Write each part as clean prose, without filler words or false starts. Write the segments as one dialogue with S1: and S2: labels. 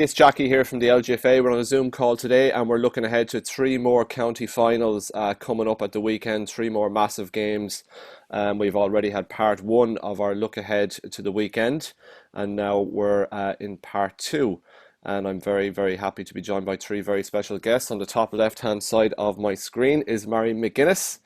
S1: It's Jackie here from the LGFA. We're on a Zoom call today and we're looking ahead to three more county finals coming up at the weekend, three more massive games. We've already had part one of our look ahead to the weekend and now we're in part two. And I'm very, very happy to be joined by three very special guests. On the top left-hand side of my screen is Marian McGuinness,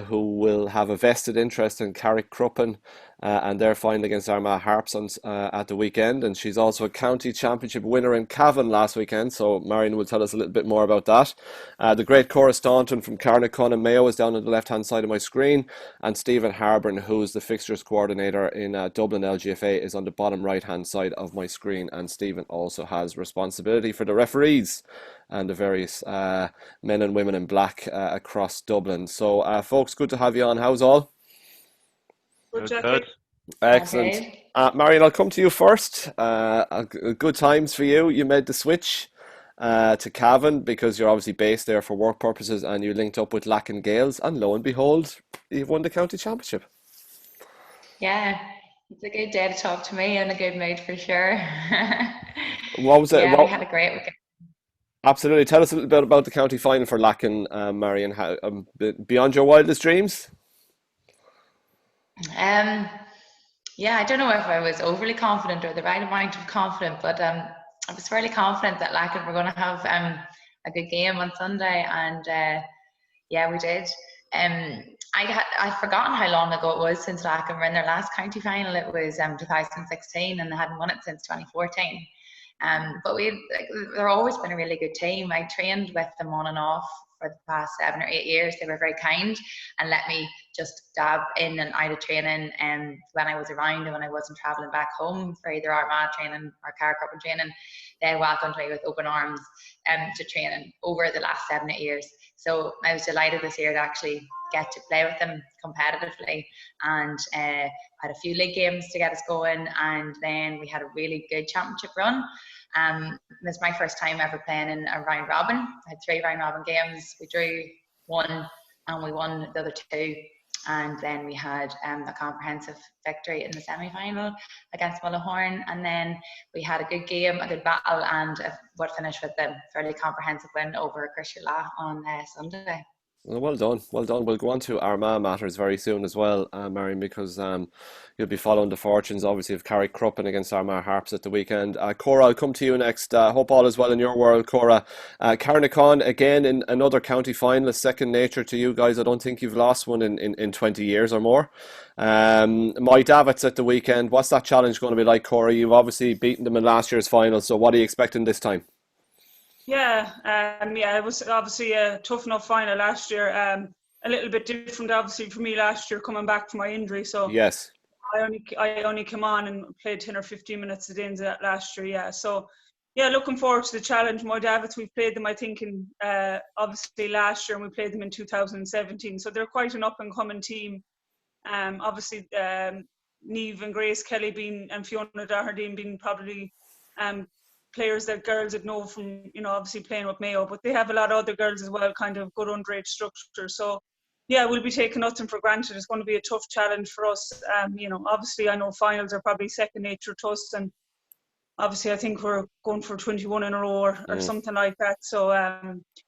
S1: who will have a vested interest in Carrick-Cruppen and their final against Armagh Harps at the weekend. And she's also a county championship winner in Cavan last weekend, so Marian will tell us a little bit more about that. The great Cora Staunton from Carnacon and Mayo is down on the left-hand side of my screen, and Stephen Harbron, who's the fixtures coordinator in Dublin LGFA, is on the bottom right-hand side of my screen, and Stephen also has responsibility for the referees and the various men and women in black across Dublin. So, folks, good to have you on. How's all?
S2: Good.
S1: Excellent.
S3: Okay.
S1: Marian, I'll come to you first. Good times for you. You made the switch to Cavan because you're obviously based there for work purposes, and you linked up with Lack and Gales, and lo and behold, you've won the county championship.
S3: Yeah, it's a good day to talk to me in a good mood for sure.
S1: What was it?
S3: Yeah, we had a great weekend.
S1: Absolutely. Tell us a little bit about the county final for Lacken, Marian. How, beyond your wildest dreams?
S3: Yeah, I don't know if I was overly confident or the right amount of confident, but I was fairly confident that Lacken were going to have a good game on Sunday, and yeah, we did. I'd forgotten how long ago it was since Lacken were in their last county final. It was 2016, and they hadn't won it since 2014. But they've always been a really good team. I trained with them on and off for the past 7 or 8 years. They were very kind and let me just dab in and out of training when I was around, and when I wasn't travelling back home for either Armagh training or Carrick-Cruppen training, they welcomed me with open arms to training over the last 7 or 8 years. So I was delighted this year to actually get to play with them competitively, and had a few league games to get us going, and then we had a really good championship run. It was my first time ever playing in a round robin. I had 3 round robin games. We drew 1 and we won the other 2. And then we had a comprehensive victory in the semi-final against Mullahorn. And then we had a good game, a good battle, and what finished with a fairly comprehensive win over Christchurch on Sunday.
S1: Well done, well done. We'll go on to Armagh matters very soon as well, Marian, because you'll be following the fortunes, obviously, of Carrick-Cruppen against Armagh Harps at the weekend. Cora, I'll come to you next. Hope all is well in your world, Cora. Carnacon, again, in another county final, is second nature to you guys. I don't think you've lost one in 20 years or more. Moy Davitts at the weekend. What's that challenge going to be like, Cora? You've obviously beaten them in last year's final, so what are you expecting this time?
S2: Yeah, it was obviously a tough enough final last year. A little bit different, obviously, for me last year coming back from my injury. So
S1: yes,
S2: I only came on and played 10 or 15 minutes at the end of that last year. Yeah, so yeah, looking forward to the challenge. Moy Davitts, we've played them, I think, in obviously last year, and we played them in 2017. So they're quite an up and coming team. Obviously, Niamh and Grace Kelly and Fiona Doherty being probably players that girls would know from, obviously playing with Mayo, but they have a lot of other girls as well, kind of good underage structure. So yeah, we'll be taking nothing for granted. It's going to be a tough challenge for us. Obviously I know finals are probably second nature to us, and obviously I think we're going for 21 in a row or something like that. So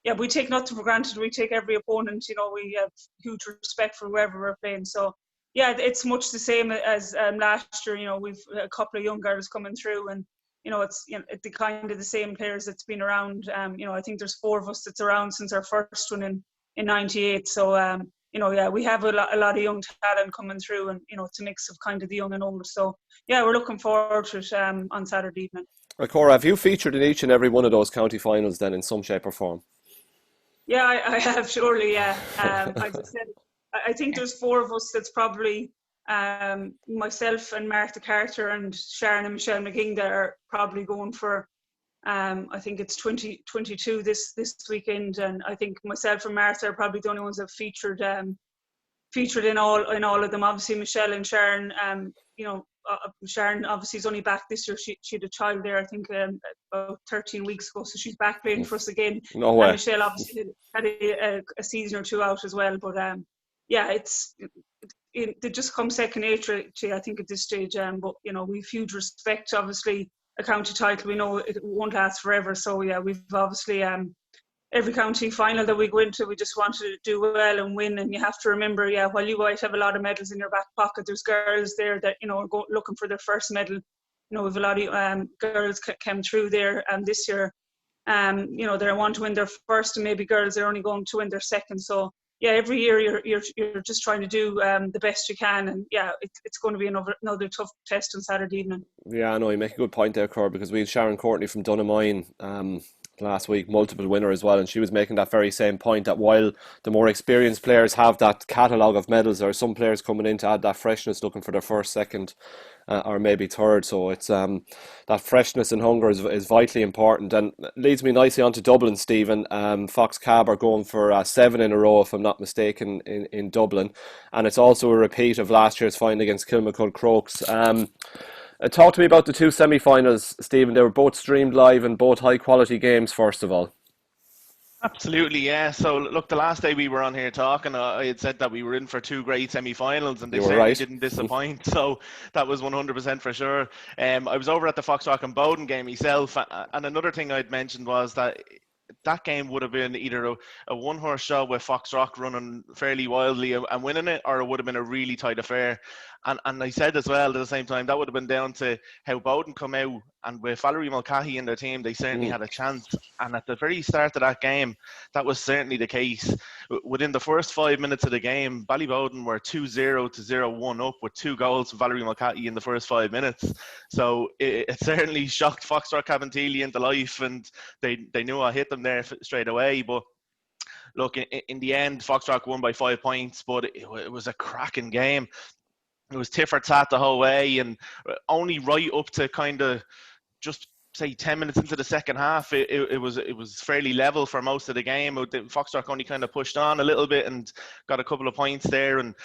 S2: yeah, we take nothing for granted. We take every opponent, we have huge respect for whoever we're playing. So yeah, it's much the same as last year. We've a couple of young girls coming through, and it's the kind of the same players that's been around. I think there's 4 of us that's around since our first one in 98. So yeah, we have a lot of young talent coming through, and it's a mix of kind of the young and old. So yeah, we're looking forward to it on Saturday evening.
S1: Cora, have you featured in each and every one of those county finals then in some shape or form?
S2: Yeah, I have, surely. Yeah, as I said, I think there's 4 of us that's probably. Myself and Martha Carter and Sharon and Michelle McGing that are probably going for I think it's 2022 this weekend, and I think myself and Martha are probably the only ones that featured in all of them. Obviously Michelle and Sharon, Sharon obviously is only back this year. She had a child there, I think about 13 weeks ago, so she's back playing for us again.
S1: No way.
S2: And Michelle obviously had a season or 2 out as well, but yeah, they just come second nature to, I think, at this stage. But we've huge respect, obviously, a county title. We know it won't last forever. So yeah, we've obviously every county final that we go into, we just want to do well and win. And you have to remember, yeah, while you might have a lot of medals in your back pocket, there's girls there that, you know, are looking for their first medal. You know, we've a lot of girls came through there this year. You know, they want to win their first, and maybe girls are only going to win their second. So yeah, every year you're just trying to do the best you can, and yeah, it's going to be another tough test on Saturday evening.
S1: Yeah, I know you make a good point there, Cor, because we had Sharon Courtney from Dunamine last week, multiple winner as well, and she was making that very same point, that while the more experienced players have that catalogue of medals, there are some players coming in to add that freshness, looking for their first, second, or maybe third. So it's that freshness and hunger is vitally important, and leads me nicely on to Dublin, Stephen. Fox Cab are going for 7 in a row, if I'm not mistaken, in Dublin, and it's also a repeat of last year's final against Kilmacud Crokes. Talk to me about the two semi-finals, Stephen. They were both streamed live and both high-quality games, first of all.
S4: Absolutely, yeah. So, look, the last day we were on here talking, I had said that we were in for two great semi-finals, and they certainly
S1: right.
S4: didn't disappoint. So that was 100% for sure. I was over at the Foxrock and Bowden game myself, and another thing I'd mentioned was that game would have been either a one-horse show with Foxrock running fairly wildly and winning it, or it would have been a really tight affair. And I said as well at the same time, that would have been down to how Bowden come out, and with Valerie Mulcahy in their team, they certainly had a chance. And at the very start of that game, that was certainly the case. Within the first 5 minutes of the game, Ballybowden were 2-0 to 0-1 up with 2 goals from Valerie Mulcahy in the first 5 minutes. So it certainly shocked Foxrock-Cabinteely into life, and they knew I hit them there straight away. But look, in the end, Foxrock won by 5 points, but it was a cracking game. It was tit for tat the whole way, and only right up to kind of just say 10 minutes into the second half, it was fairly level for most of the game. Foxrock only kind of pushed on a little bit and got a couple of points there, and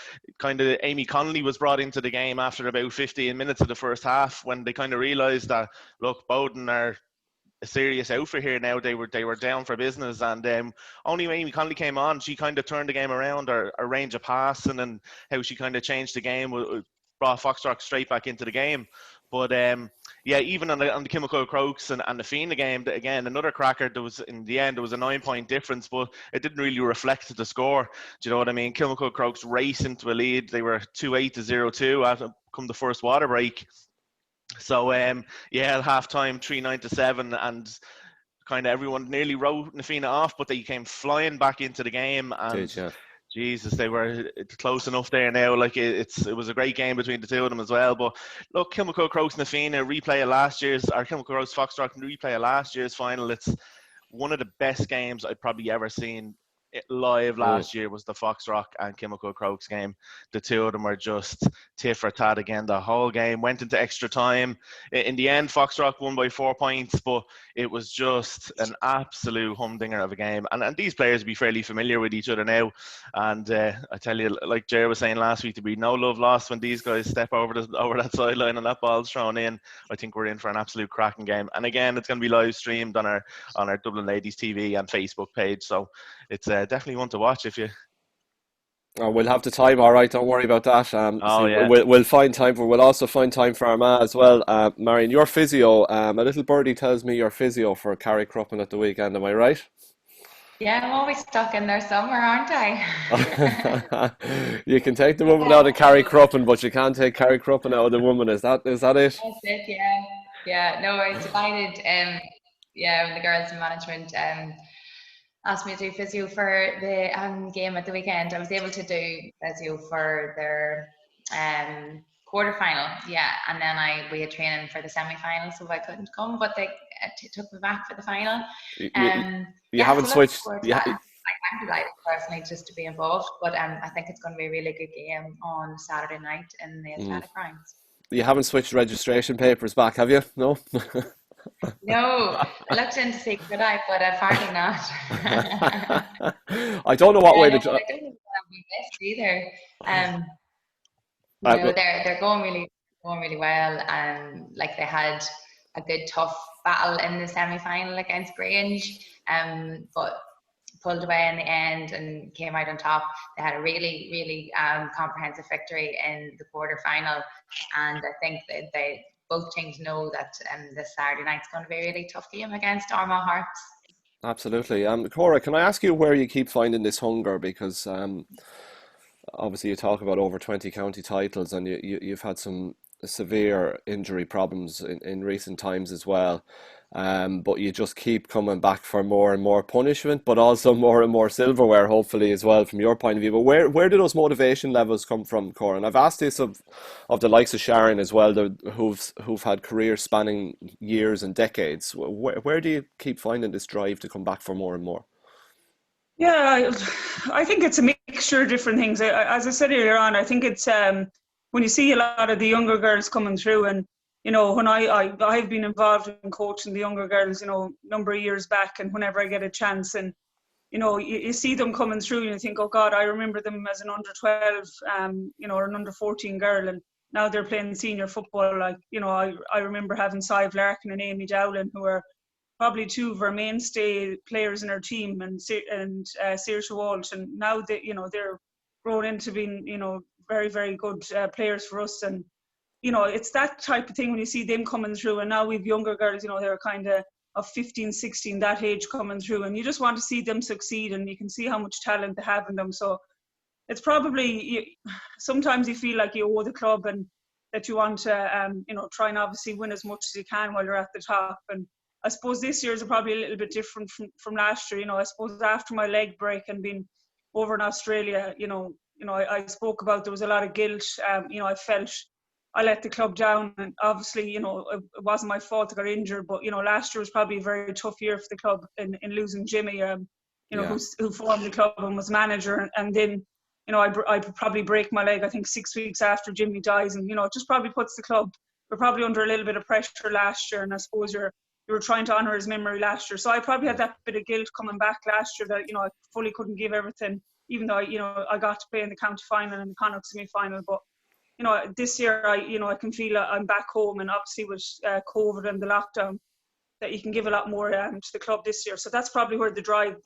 S4: kind of Amy Connolly was brought into the game after about 15 minutes of the first half, when they kind of realised that, look, Bowden are a serious outfit here now. They were down for business, and only when Amy Connolly came on, she kind of turned the game around. Her range of passing and how she kind of changed the game brought Foxrock straight back into the game. But yeah, even on the Kilmacud Crokes and the Fianna game, again, another cracker. In the end, there was a 9-point difference, but it didn't really reflect the score. Do you know what I mean? Kilmacud Crokes raced into a lead. They were 2-8 to 0-2 after come the first water break. So yeah, at half time 3-9 to 7, and kind of everyone nearly wrote Na Fianna off, but they came flying back into the game, and Jesus, they were close enough there now. Like it was a great game between the two of them as well. But look, Kilmacud Crokes Na Fianna replay of last year's, or Kilmacud Crokes Foxrock replay of last year's final. It's one of the best games I've probably ever seen live last year. Was the Foxrock and Kilmacud Crokes game. The two of them were just tit for tat again. The whole game went into extra time. In the end, Foxrock won by 4 points, but it was just an absolute humdinger of a game. And these players will be fairly familiar with each other now. And I tell you, like Jerry was saying last week, there'll be no love lost when these guys step over that sideline and that ball's thrown in. I think we're in for an absolute cracking game. And again, it's going to be live streamed on our Dublin Ladies TV and Facebook page. So it's definitely one to watch if you.
S1: Oh, we'll have the time, all right. Don't worry about that.
S4: Yeah.
S1: We'll find time for. We'll also find time for Armagh as well. Marian, your physio. A little birdie tells me you're physio for Carrickcruppen at the weekend. Am I right?
S3: Yeah, I'm always stuck in there somewhere, aren't I?
S1: You can take the woman out of Carrickcruppen, but you can't take Carrickcruppen out of the woman. Is that it?
S3: That's it. Yeah. Yeah. No, I was delighted. Yeah, when the girls in management asked me to do physio for the game at the weekend, I was able to do physio for their quarter-final, yeah, and then we had training for the semi-final, so I couldn't come, but they took me back for the final.
S1: You haven't switched.
S3: I'm delighted personally just to be involved, but I think it's going to be a really good game on Saturday night in the Athletic Grounds.
S1: You haven't switched registration papers back, have you? No?
S3: No, I looked in to see could I, but apparently not.
S1: I don't know what way to.
S3: I don't think that'll be best either. No, they're going really well, and like they had a good tough battle in the semi-final against Grange, but pulled away in the end and came out on top. They had a really comprehensive victory in the quarter-final, and I think that both teams know that this Saturday night's going to be a really tough game against Armagh Harps.
S1: Absolutely. Cora, can I ask you where you keep finding this hunger? Because obviously you talk about over 20 county titles, and you've had some severe injury problems in recent times as well. But you just keep coming back for more and more punishment, but also more and more silverware, hopefully, as well, from your point of view. But where do those motivation levels come from, Cora? And I've asked this of the likes of Sharon as well, who've had careers spanning years and decades. Where do you keep finding this drive to come back for more and more?
S2: Yeah, I think it's a mixture of different things. As I said earlier on, I think it's when you see a lot of the younger girls coming through, and when I've been involved in coaching the younger girls, a number of years back, and whenever I get a chance, and you see them coming through, and you think, oh God, I remember them as an under 12, or an under 14 girl, and now they're playing senior football. Like, I remember having Sive Larkin and Amy Dowling, who are probably two of our mainstay players in our team, and Saoirse Walsh, and now they're grown into being very, very good players for us. And it's that type of thing when you see them coming through, and now we've younger girls, they're kind of 15, 16, that age, coming through, and you just want to see them succeed, and you can see how much talent they have in them. So it's probably, sometimes you feel like you owe the club, and that you want to try and obviously win as much as you can while you're at the top. And I suppose this year is probably a little bit different from last year. I suppose after my leg break and being over in Australia, I spoke about there was a lot of guilt. I felt I let the club down, and obviously, it wasn't my fault I got injured. But last year was probably a very tough year for the club in losing Jimmy, who formed the club and was manager, and then I probably break my leg, I think 6 weeks after Jimmy dies, and it just probably puts the club. We're probably under a little bit of pressure last year, and I suppose you were trying to honour his memory last year. So I probably had that bit of guilt coming back last year that I fully couldn't give everything, even though I got to play in the county final and the Connacht semi-final. But this year I can feel I'm back home, and obviously with COVID and the lockdown, that you can give a lot more to the club this year. So that's probably where the drive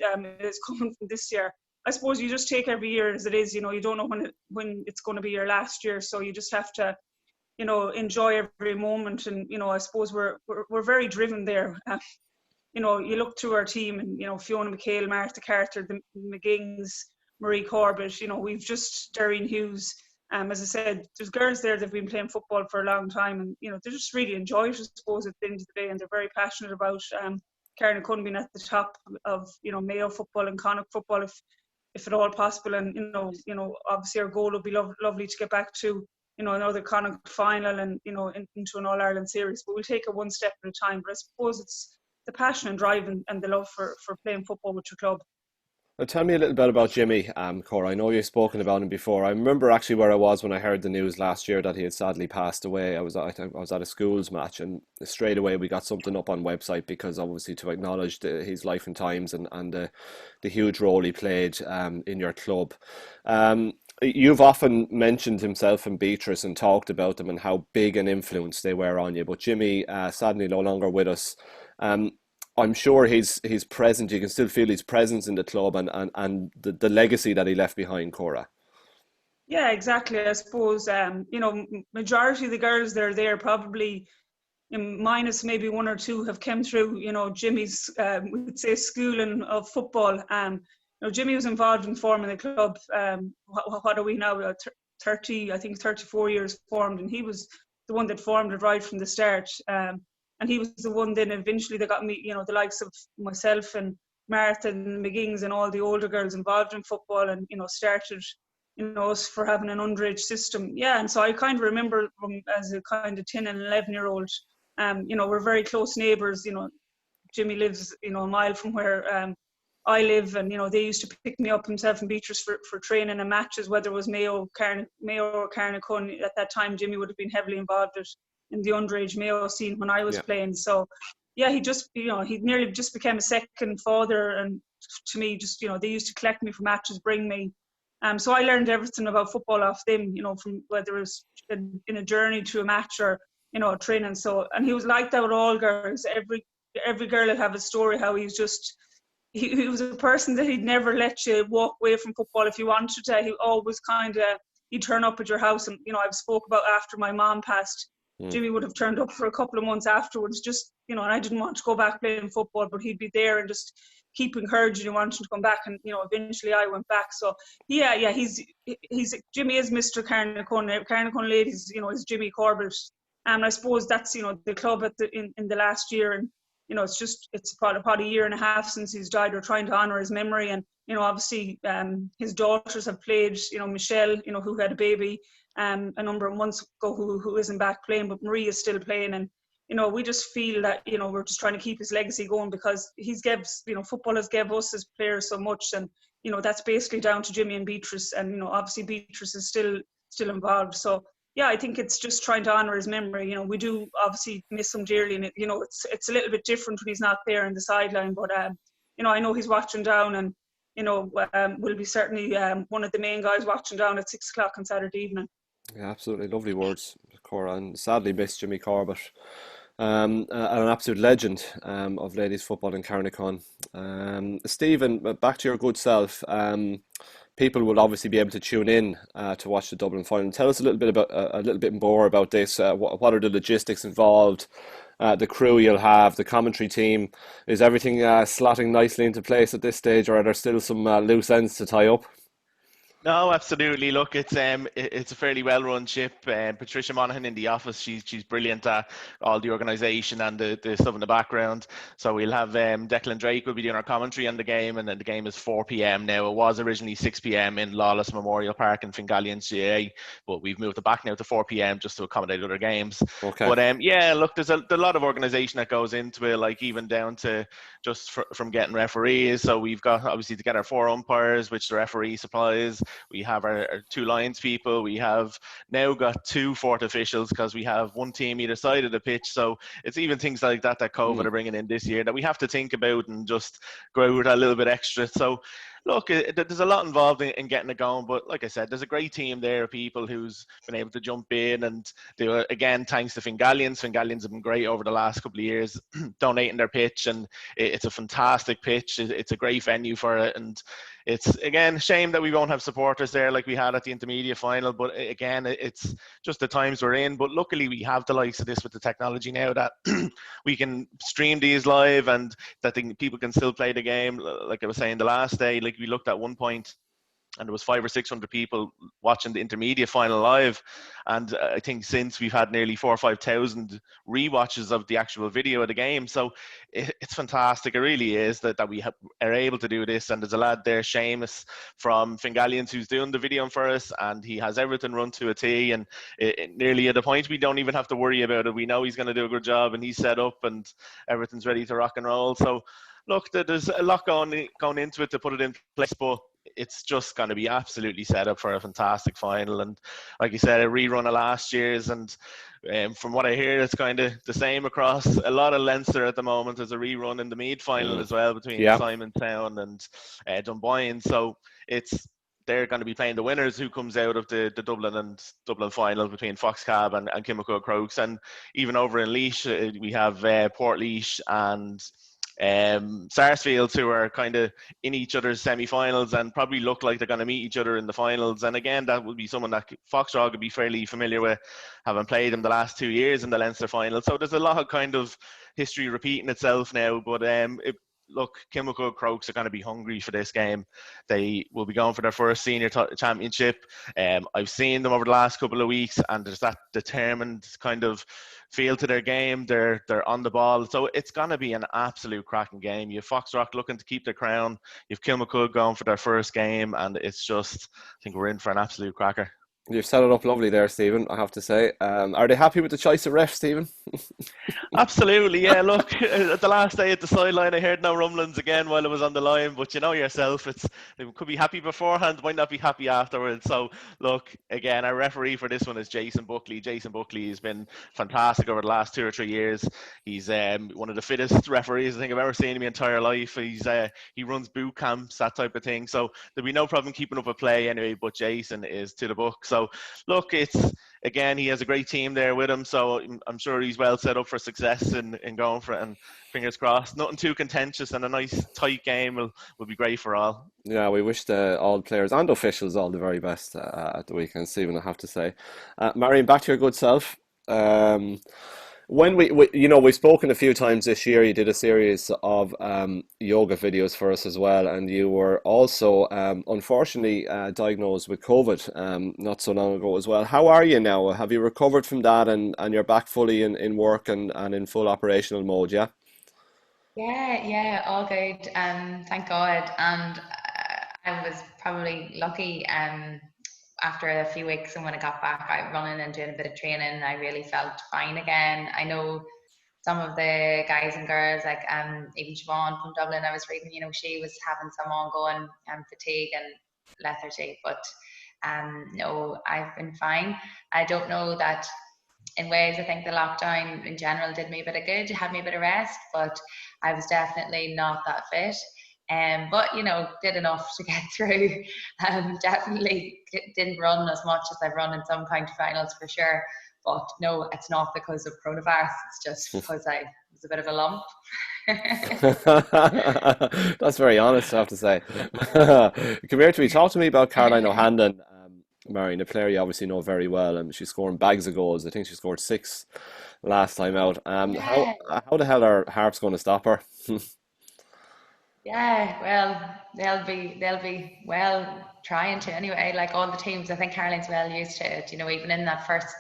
S2: is coming from this year. I suppose you just take every year as it is. You don't know when it's going to be your last year, so you just have to enjoy every moment. And I suppose we're very driven there. You look through our team, and Fiona McHale, Martha Carter, the McGings, Marie Corbett, we've just Darren Hughes. As I said, there's girls there that have been playing football for a long time, and they just really enjoy it, I suppose, at the end of the day, and they're very passionate about Carnacon being at the top of Mayo football and Connacht football, if at all possible. And obviously our goal would be lovely to get back to another Connacht final, and into an All-Ireland series, but we'll take it one step at a time. But I suppose it's the passion and drive and the love for playing football with your club.
S1: Now, tell me a little bit about Jimmy, Cora. I know you've spoken about him before. I remember actually where I was when I heard the news last year that he had sadly passed away. I was at a schools match, and straight away we got something up on website, because obviously to acknowledge his life and times and the huge role he played in your club. You've often mentioned himself and Beatrice and talked about them and how big an influence they were on you. But Jimmy, sadly no longer with us. I'm sure his presence, you can still feel his presence in the club and the legacy that he left behind, Cora.
S2: Yeah, exactly. I suppose, majority of the girls that are there, probably minus maybe one or two, have come through, Jimmy's, we'd say, schooling of football. Jimmy was involved in forming the club. What are we now? 34 years formed, and he was the one that formed it right from the start. And he was the one then eventually that got me, the likes of myself and Martha and McGings and all the older girls involved in football, and, started, us for having an underage system. Yeah, and so I kind of remember as a kind of 10 and 11-year-old, we're very close neighbours. Jimmy lives, a mile from where I live, and, they used to pick me up, himself and Beatrice, for training and matches, whether it was Mayo or Carnacon. At that time, Jimmy would have been heavily involved in the underage Mayo scene when I was playing. So yeah, he just, he nearly just became a second father, and to me, just, they used to collect me for matches, bring me. So I learned everything about football off them, from whether it was in a journey to a match or, training. So, and he was like that with all girls. Every girl would have a story how he was just, he was a person that he'd never let you walk away from football if you wanted to. He always he'd turn up at your house. And, I've spoke about after my mom passed, Jimmy would have turned up for a couple of months afterwards, just, and I didn't want to go back playing football, but he'd be there and just keep encouraging and wanting to come back. And, eventually I went back. So, he's Jimmy is Mr. Carnacon. Carnacon ladies, is Jimmy Corbett. And I suppose that's, the club in the last year. And, it's about a year and a half since he's died. We're trying to honour his memory. And, obviously his daughters have played, Michelle, who had a baby a number of months ago who isn't back playing, but Marie is still playing. And, we just feel that, we're just trying to keep his legacy going, because he's football has gave us as players so much. And, that's basically down to Jimmy and Beatrice. And, obviously Beatrice is still involved. So, yeah, I think it's just trying to honour his memory. We do obviously miss him dearly, and it's a little bit different when he's not there in the sideline. But I know he's watching down, and will be certainly one of the main guys watching down at 6:00 on Saturday evening.
S1: Yeah, absolutely lovely words, Cora, and sadly missed Jimmy Corbett, and an absolute legend of ladies football in Carnacon. Stephen, back to your good self. People will obviously be able to tune in to watch the Dublin final. Tell us a little bit more about this. What are the logistics involved? The crew you'll have, the commentary team. Is everything slotting nicely into place at this stage, or are there still some loose ends to tie up?
S4: No, absolutely. Look, it's a fairly well-run ship. Patricia Monaghan in the office, she's brilliant at all the organisation and the stuff in the background. So we'll have Declan Drake will be doing our commentary on the game, and then the game is 4 p.m. now. It was originally 6 p.m. in Lawless Memorial Park in Fingallion CA, but we've moved it back now to 4 p.m. just to accommodate other games.
S1: Okay.
S4: But look, there's a lot of organisation that goes into it, like even down to just from getting referees. So we've got obviously to get our 4 umpires, which the referee supplies. We have our 2 lines people. We have now got 2 fourth officials, because we have one team either side of the pitch. So it's even things like that COVID are bringing in this year that we have to think about and just go out a little bit extra. So look, there's a lot involved in getting it going, but like I said, there's a great team there of people who's been able to jump in and do it. Again, thanks to Fingallions. Fingallions have been great over the last couple of years, donating their pitch, and it's a fantastic pitch. It's a great venue for it, and it's, again, a shame that we won't have supporters there like we had at the intermediate final, but again, it's just the times we're in. But luckily we have the likes of this with the technology now that we can stream these live, and that people can still play the game. Like I was saying the last day, like we looked at one point and there was 500 or 600 people watching the intermediate final live, and I think since we've had nearly 4,000 or 5,000 rewatches of the actual video of the game. So it's fantastic. It really is that we are able to do this. And there's a lad there, Seamus from Fingallions, who's doing the video for us, and he has everything run to a T, and nearly at the point we don't even have to worry about it. We know he's going to do a good job, and he's set up and everything's ready to rock and roll. So look, there's a lot going into it to put it in place, but it's just going to be absolutely set up for a fantastic final. And like you said, a rerun of last year's, and from what I hear, it's kind of the same across a lot of Leinster at the moment. There's a rerun in the Meath final as well between Simontown and Dunboyne. So they're going to be playing the winners who comes out of the Dublin final between Foxcab and Kimacud Crokes. And even over in Laois, we have Portlaoise and Sarsfields, who are kind of in each other's semi-finals and probably look like they're going to meet each other in the finals. And again, that would be someone that Foxrock would be fairly familiar with, having played them the last 2 years in the Leinster final. So there's a lot of kind of history repeating itself now. But look, Kimacud Crokes are going to be hungry for this game. They will be going for their first senior championship. I've seen them over the last couple of weeks, and there's that determined kind of feel to their game. They're on the ball. So it's going to be an absolute cracking game. You have Foxrock looking to keep their crown. You have Kimacud going for their first game, and it's just, I think we're in for an absolute cracker.
S1: You've set it up lovely there, Stephen, I have to say. Are they happy with the choice of ref, Stephen?
S4: Absolutely, yeah. Look, at the last day at the sideline, I heard no rumblings again while I was on the line, but you know yourself, they could be happy beforehand, might not be happy afterwards. So, look, again, our referee for this one is Jason Buckley. Jason Buckley has been fantastic over the last 2 or 3 years. He's one of the fittest referees I think I've ever seen in my entire life. He runs boot camps, that type of thing. So there'll be no problem keeping up a play anyway, but Jason is to the book. So, look, again, he has a great team there with him, so I'm sure he's well set up for success in going for it, and fingers crossed. Nothing too contentious, and a nice tight game will be great for all.
S1: Yeah, we wish all players and officials all the very best at the weekend, Stephen, I have to say. Marian, back to your good self. When we've spoken a few times this year. You did a series of yoga videos for us as well, and you were also unfortunately diagnosed with COVID not so long ago as well. How are you now? Have you recovered from that, and you're back fully in work and in full operational mode? Yeah.
S3: Yeah, all good. Thank God. And I was probably lucky. After a few weeks, and when I got back, I running and doing a bit of training, I really felt fine again. I know some of the guys and girls, like even Siobhan from Dublin, I was reading, she was having some ongoing fatigue and lethargy, but no, I've been fine. I don't know that in ways, I think the lockdown in general did me a bit of good, had me a bit of rest, but I was definitely not that fit. But did enough to get through. Definitely didn't run as much as I've run in some county finals for sure. But no, it's not because of coronavirus. It's just because I was a bit of a lump.
S1: That's very honest, I have to say. Come here to me. Talk to me about Caroline O'Hanlon, Marian, a player you obviously know very well, and she's scoring bags of goals. I think she scored 6 last time out.
S3: Yeah.
S1: How the hell are Harps going to stop her?
S3: Yeah, well, they'll be well trying to anyway. Like all the teams, I think Caroline's well used to it. Even in that first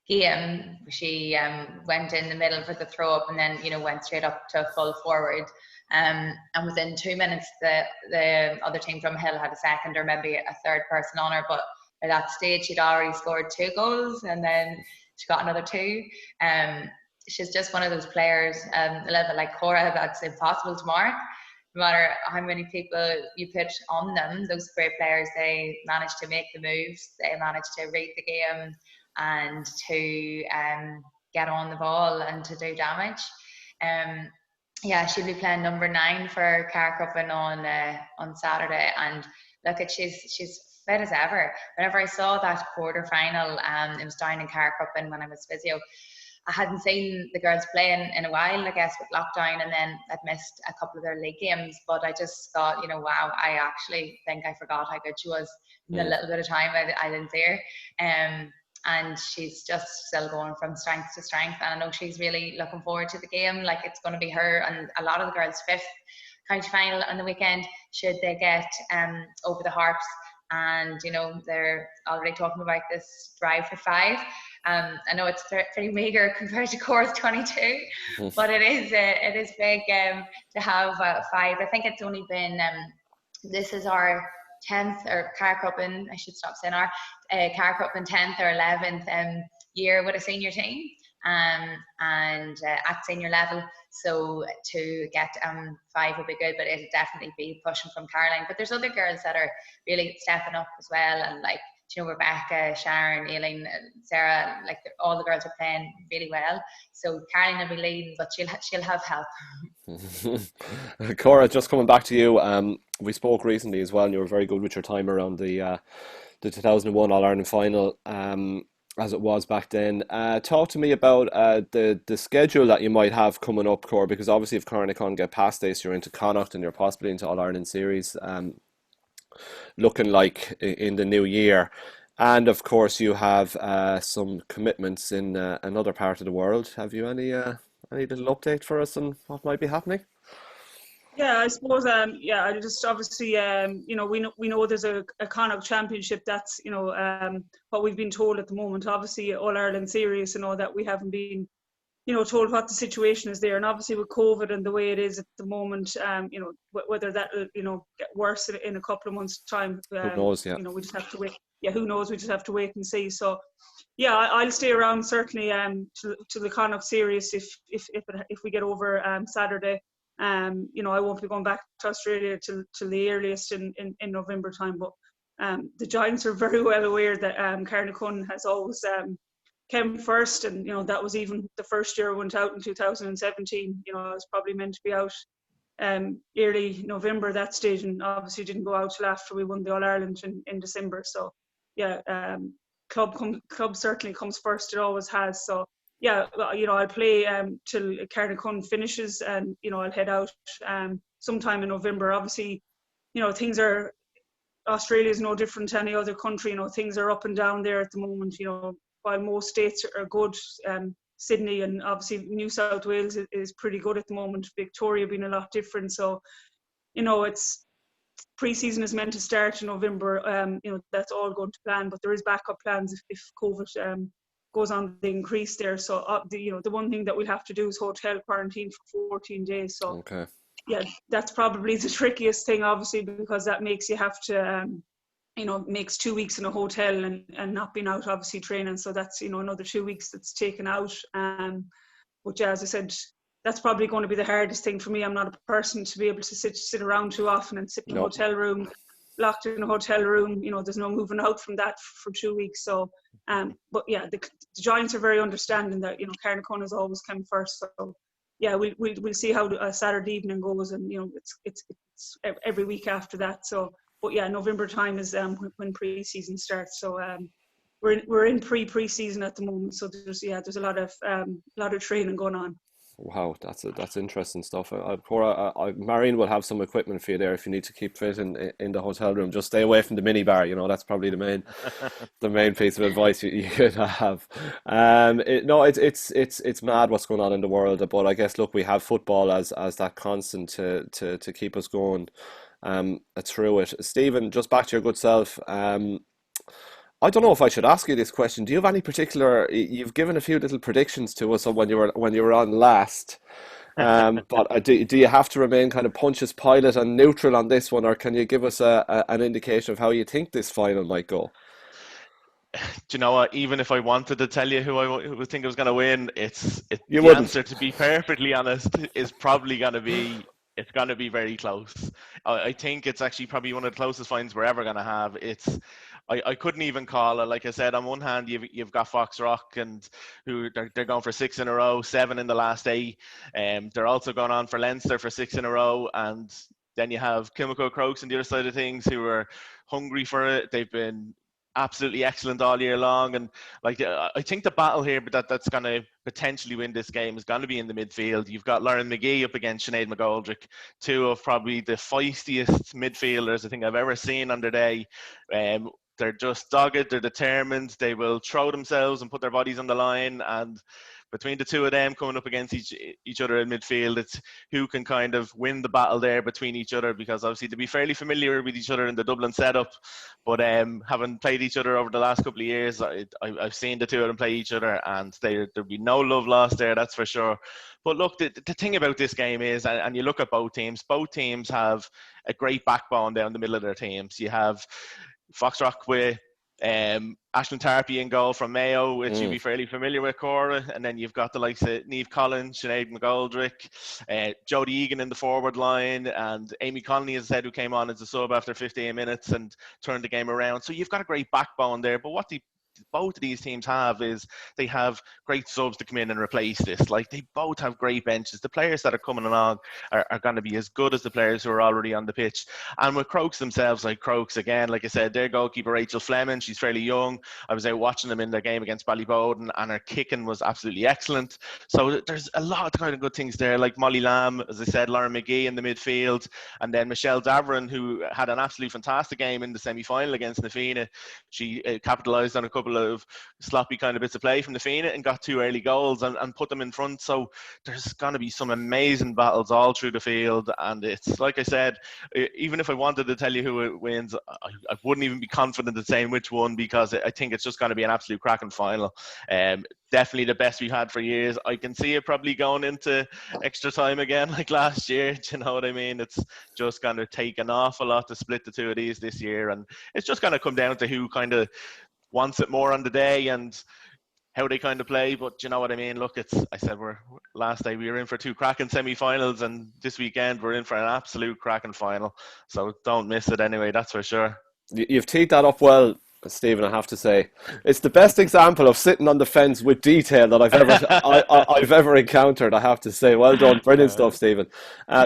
S3: game, she went in the middle for the throw up, and then went straight up to full forward. And within 2 minutes, the other team from Hill had a second or maybe a third person on her. But at that stage, she'd already scored 2 goals, and then she got another 2. She's just one of those players, a little bit like Cora, that's impossible to mark. No matter how many people you put on them, those great players, they manage to make the moves, they manage to read the game and to get on the ball and to do damage. Yeah, she'll be playing number 9 for Carnacon on Saturday, and look, she's fit as ever. Whenever I saw that quarter final, it was down in Carnacon when I was physio. I hadn't seen the girls playing in a while, I guess, with lockdown, and then I'd missed a couple of their league games. But I just thought, wow, I actually think I forgot how good she was in the little bit of time I didn't see her. And she's just still going from strength to strength. And I know she's really looking forward to the game. Like, it's going to be her and a lot of the girls' 5th county final on the weekend, should they get over the Harps. And, they're already talking about this drive for 5. I know it's pretty meagre compared to Cora's 22, but it is big to have 5. I think it's only been, this is our 10th, or Carnacon, I should stop saying our, Carnacon 10th or 11th year with a senior team, and at senior level. So to get 5 would be good, but it'll definitely be pushing from Caroline. But there's other girls that are really stepping up as well, and like, Rebecca, Sharon, Aileen, Sarah, like all the girls are playing really well. So Caroline will be leading, but she'll have help.
S1: Cora, just coming back to you, we spoke recently as well, and you were very good with your time around the 2001 All-Ireland final, as it was back then. Talk to me about the schedule that you might have coming up, Cora, because obviously if Carnacon get past this, you're into Connacht and you're possibly into All-Ireland series. Looking like in the new year, and of course you have some commitments in another part of the world. Have you any little update for us on what might be happening?
S2: Yeah, I suppose. I just obviously, we know there's a Connacht Championship. That's what we've been told at the moment. Obviously, All Ireland series and all that, we haven't been told what the situation is there. And obviously with COVID and the way it is at the moment, whether that will, get worse in a couple of months' time.
S1: Who knows, yeah.
S2: We just have to wait. Yeah, who knows? We just have to wait and see. So, yeah, I'll stay around certainly to the Connacht series if we get over Saturday. I won't be going back to Australia till the earliest in November time. But the Giants are very well aware that Carnacon has always came first, and that was even the first year I went out in 2017. I was probably meant to be out early November at that stage, and obviously didn't go out till after we won the All Ireland in December. So yeah, club certainly comes first. It always has. So yeah, I'll play till Carnacon finishes, and I'll head out sometime in November. Obviously, things are. Australia is no different to any other country. Things are up and down there at the moment. while most states are good, Sydney and obviously New South Wales is pretty good at the moment. Victoria being a lot different. So, it's pre-season is meant to start in November. That's all going to plan, but there is backup plans if COVID goes on the increase there. So, the one thing that we'll have to do is hotel quarantine for 14 days. So,
S1: okay.
S2: Yeah, that's probably the trickiest thing, obviously, because that makes you have to, makes 2 weeks in a hotel and not being out, obviously, training. So that's, another 2 weeks that's taken out. But yeah, as I said, that's probably going to be the hardest thing for me. I'm not a person to be able to sit around too often and sit in a hotel room, locked in a hotel room. There's no moving out from that for 2 weeks. So, but yeah, the Giants are very understanding that, Carnacon has always come first. So yeah, we'll see how Saturday evening goes, and it's every week after that. So, but yeah, November time is when pre-season starts. So we're in pre-season at the moment. So there's a lot of training going on.
S1: Wow, that's interesting stuff. Cora, Marian will have some equipment for you there if you need to keep fit in the hotel room. Just stay away from the minibar. That's probably the main piece of advice you could have. It's mad what's going on in the world. But I guess, look, we have football as that constant to keep us going through it. Stephen, just back to your good self. I don't know if I should ask you this question. Do you have any particular? You've given a few little predictions to us when you were on last, but do you have to remain kind of Pontius Pilate and neutral on this one, or can you give us an indication of how you think this final might go?
S4: Do you know what? Even if I wanted to tell you who I would think was going to win, the answer, to be perfectly honest, is probably going to be. It's going to be very close. I think it's actually probably one of the closest finals we're ever going to have. I couldn't even call it. Like I said, on one hand, you've got Foxrock, and who they're going for 6 in a row, 7 in the last 8. They're also going on for Leinster for 6 in a row, and then you have Kilmacud Crokes on the other side of things, who are hungry for it. They've been absolutely excellent all year long, and I think the battle here, but that's going to potentially win this game, is going to be in the midfield. You've got Lauren McGee up against Sinead McGoldrick, two of probably the feistiest midfielders I think I've ever seen on their day. They're just dogged, they're determined, they will throw themselves and put their bodies on the line, and between the two of them coming up against each other in midfield, it's who can kind of win the battle there between each other, because obviously they'll be fairly familiar with each other in the Dublin setup, but having played each other over the last couple of years, I've seen the two of them play each other, and there'll be no love lost there, that's for sure. But look, the thing about this game is, and you look at both teams have a great backbone down the middle of their teams. You have Foxrock with Aisling Tarpey in goal from Mayo, which you'll be fairly familiar with, Cora, and then you've got the likes of Niamh Collins, Sinead McGoldrick, Jodie Egan in the forward line, and Amy Connolly, as I said, who came on as a sub after 15 minutes and turned the game around. So you've got a great backbone there, but what both of these teams have is they have great subs to come in and replace this. Like, they both have great benches. The players that are coming along are going to be as good as the players who are already on the pitch. And with Crokes themselves, like Crokes, again, like I said, their goalkeeper Rachel Fleming, she's fairly young. I was out watching them in their game against Ballyboden, and her kicking was absolutely excellent. So there's a lot of kind of good things there, like Molly Lamb, as I said, Lauren McGee in the midfield, and then Michelle Davern, who had an absolutely fantastic game in the semi-final against Na Fianna. She capitalised on a couple of sloppy kind of bits of play from Na Fianna and got 2 early goals and put them in front. So there's going to be some amazing battles all through the field, and it's like I said, even if I wanted to tell you who it wins, I wouldn't even be confident in saying which one, because I think it's just going to be an absolute cracking final. Definitely the best we've had for years. I can see it probably going into extra time again like last year. Do you know what I mean? It's just going to take an awful lot to split the two of these this year, and it's just going to come down to who kind of wants it more on the day and how they kind of play. But you know what I mean? Look, I said last day we were in for 2 cracking semi-finals, and this weekend we're in for an absolute cracking final. So don't miss it anyway, that's for sure.
S1: You've teed that up well, Stephen, I have to say. It's the best example of sitting on the fence with detail that I've ever encountered, I have to say. Well done. Brilliant stuff, Stephen.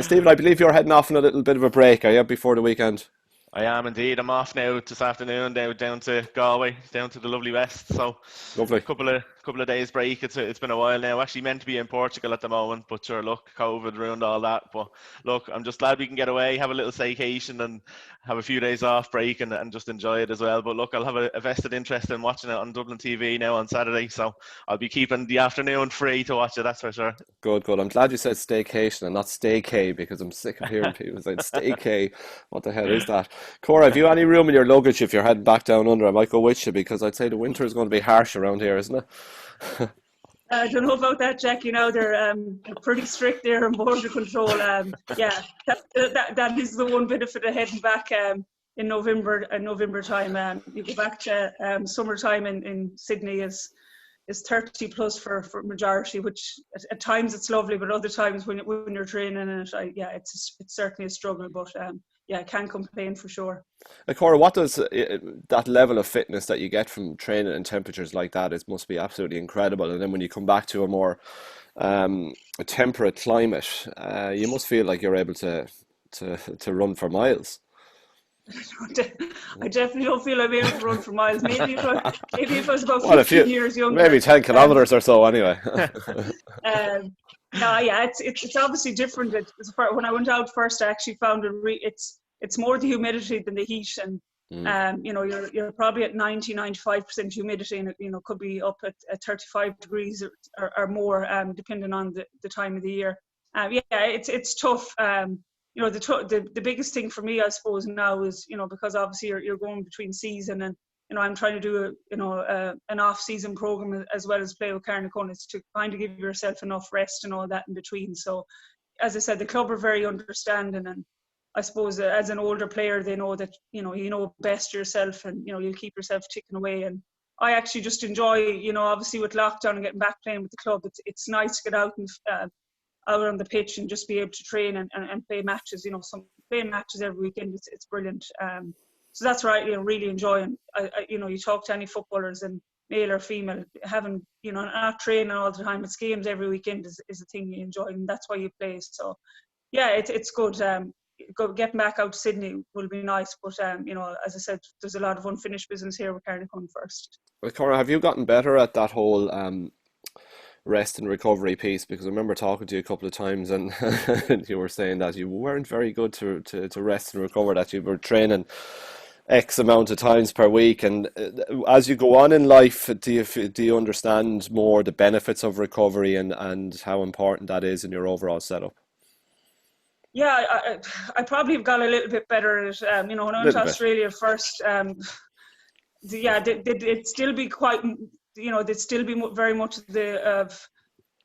S1: Stephen, I believe you're heading off on a little bit of a break, are you, before the weekend?
S4: I am indeed. I'm off now this afternoon, down to Galway, down to the lovely west. So
S1: lovely.
S4: A couple of couple of days break. It's been a while now. Actually meant to be in Portugal at the moment, but sure, look, COVID ruined all that. But look, I'm just glad we can get away, have a little staycation, and have a few days off break and just enjoy it as well. But look, I'll have a vested interest in watching it on Dublin TV now on Saturday, so I'll be keeping the afternoon free to watch it. That's for sure.
S1: Good, good. I'm glad you said staycation and not staycay, because I'm sick of hearing people saying staycay. What the hell is that? Cora, have you any room in your luggage if you're heading back down under? I might go with you, because I'd say the winter is going to be harsh around here, isn't it?
S2: I don't know about that, Jackie. Now they're pretty strict there on border control. Yeah, that is the one benefit of heading back in November time. You go back to summertime in Sydney is 30 plus for majority, which at times it's lovely, but other times when you're training in it, it's certainly a struggle. But I can't complain for sure.
S1: Cora, what does that level of fitness that you get from training in temperatures like that? It must be absolutely incredible. And then when you come back to a more temperate climate, you must feel like you're able to run for miles.
S2: I definitely don't feel I'm able to run for miles. Maybe if I was about 15 years younger.
S1: Maybe 10 kilometres or so anyway. It's obviously different. When I went out first, I actually found it's more the humidity than the heat. And you're probably at 90-95% humidity, and it could be up at 35 degrees or more, depending on the time of the year. It's tough. The biggest thing for me, I suppose, now is, because obviously you're going between season, and I'm trying to do an off-season program as well as play with Carnacon, is to kind of give yourself enough rest and all that in between. So, as I said, the club are very understanding, and I suppose as an older player, they know that you know best yourself, and you'll keep yourself ticking away. And I actually just enjoy, obviously with lockdown and getting back playing with the club, it's nice to get out and out on the pitch and just be able to train and play matches. Playing matches every weekend, it's brilliant. So that's right, really enjoying. You talk to any footballers, and male or female, having not training all the time, it's games every weekend is a thing you enjoy, and that's why you play. So yeah, it's good. Getting back out to Sydney will be nice, but as I said, there's a lot of unfinished business here with Carnacon first. Well, Cora, have you gotten better at that whole rest and recovery piece? Because I remember talking to you a couple of times, and you were saying that you weren't very good to rest and recover, that you were training X amount of times per week. And as you go on in life, do you understand more the benefits of recovery and how important that is in your overall setup?
S2: Yeah, I probably have got a little bit better at it. When I went to Australia first, they'd still be quite, they'd still be very much of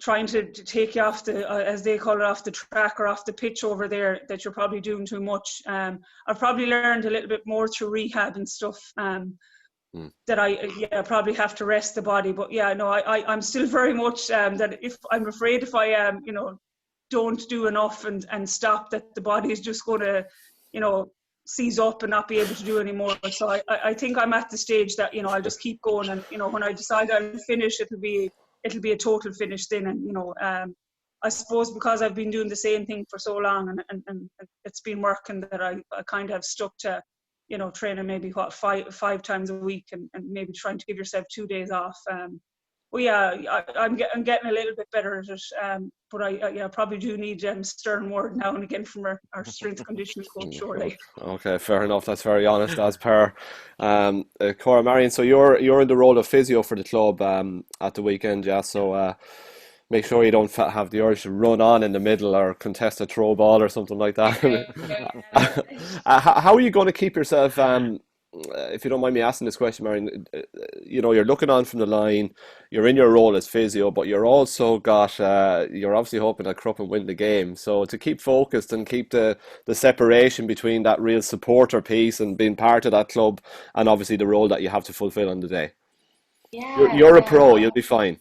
S2: trying to take you off the, as they call it, off the track or off the pitch over there, that you're probably doing too much. I've probably learned a little bit more through rehab and stuff, that I probably have to rest the body. But I'm still very much that if I'm afraid if I don't do enough and stop, that the body is just going to seize up and not be able to do anymore. So I think I'm at the stage that I'll just keep going, and when I decide I'll finish, it'll be a total finish then. And I suppose because I've been doing the same thing for so long and it's been working, that I kind of have stuck to training maybe five times a week, and maybe trying to give yourself 2 days off. I'm getting a little bit better at it, but I probably do need stern word now and again from our strength and conditioning coach, surely.
S1: Okay, fair enough. That's very honest, as per. Cora, Marian, so you're in the role of physio for the club at the weekend, yeah? So make sure you don't have the urge to run on in the middle or contest a throw ball or something like that. How are you going to keep yourself... if you don't mind me asking this question, Marian, you're looking on from the line, you're in your role as physio, but you're also you're obviously hoping that Cruppen win the game. So to keep focused and keep the separation between that real supporter piece and being part of that club, and obviously the role that you have to fulfill on the day.
S3: Yeah,
S1: you're a pro, you'll be fine.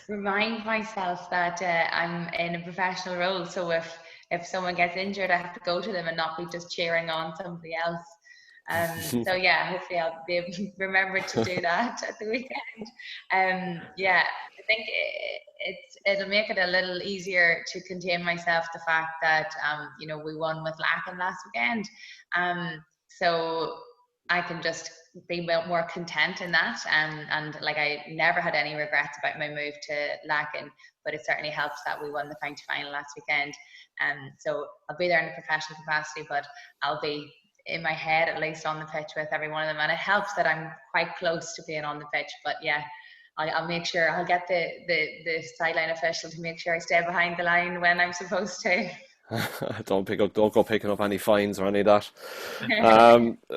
S3: Remind myself that I'm in a professional role, so if someone gets injured, I have to go to them and not be just cheering on somebody else. So yeah, hopefully I'll be able to remember to do that at the weekend. I think it'll make it a little easier to contain myself, the fact that we won with Lacken last weekend, so I can just they were more content in that, and like I never had any regrets about my move to Lacken, but it certainly helps that we won the county final last weekend. So I'll be there in a professional capacity, but I'll be in my head at least on the pitch with every one of them, and it helps that I'm quite close to being on the pitch. But yeah, I'll make sure I'll get the sideline official to make sure I stay behind the line when I'm supposed to.
S1: Don't go picking up any fines or any of that.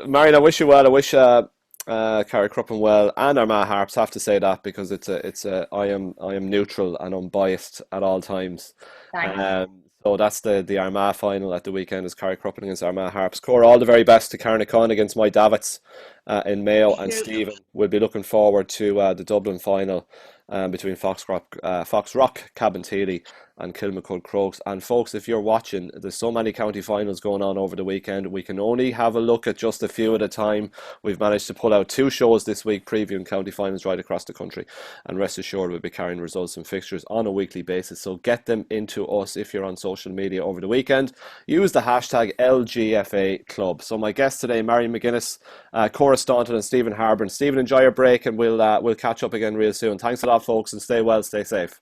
S1: Marian, I wish you well. I wish Carrickcruppen well, and Armagh Harps. Have to say that because I am neutral and unbiased at all times.
S3: Thanks.
S1: So that's the Armagh final at the weekend, is Carrickcruppen against Armagh Harps. Cora, all the very best to Carnacon against Moy Davitts in Mayo, and Stephen will be looking forward to the Dublin final between Foxrock-Cabinteely and Kilmacud Crokes. And folks, if you're watching, there's so many county finals going on over the weekend. We can only have a look at just a few at a time. We've managed to pull out 2 shows this week previewing county finals right across the country, and rest assured we'll be carrying results and fixtures on a weekly basis. So get them into us if you're on social media over the weekend. Use the hashtag LGFA Club. So my guests today, Marian McGuinness, Cora Staunton and Stephen Harbron. Stephen, enjoy your break, and we'll catch up again real soon. Thanks a lot, folks, and stay well, stay safe.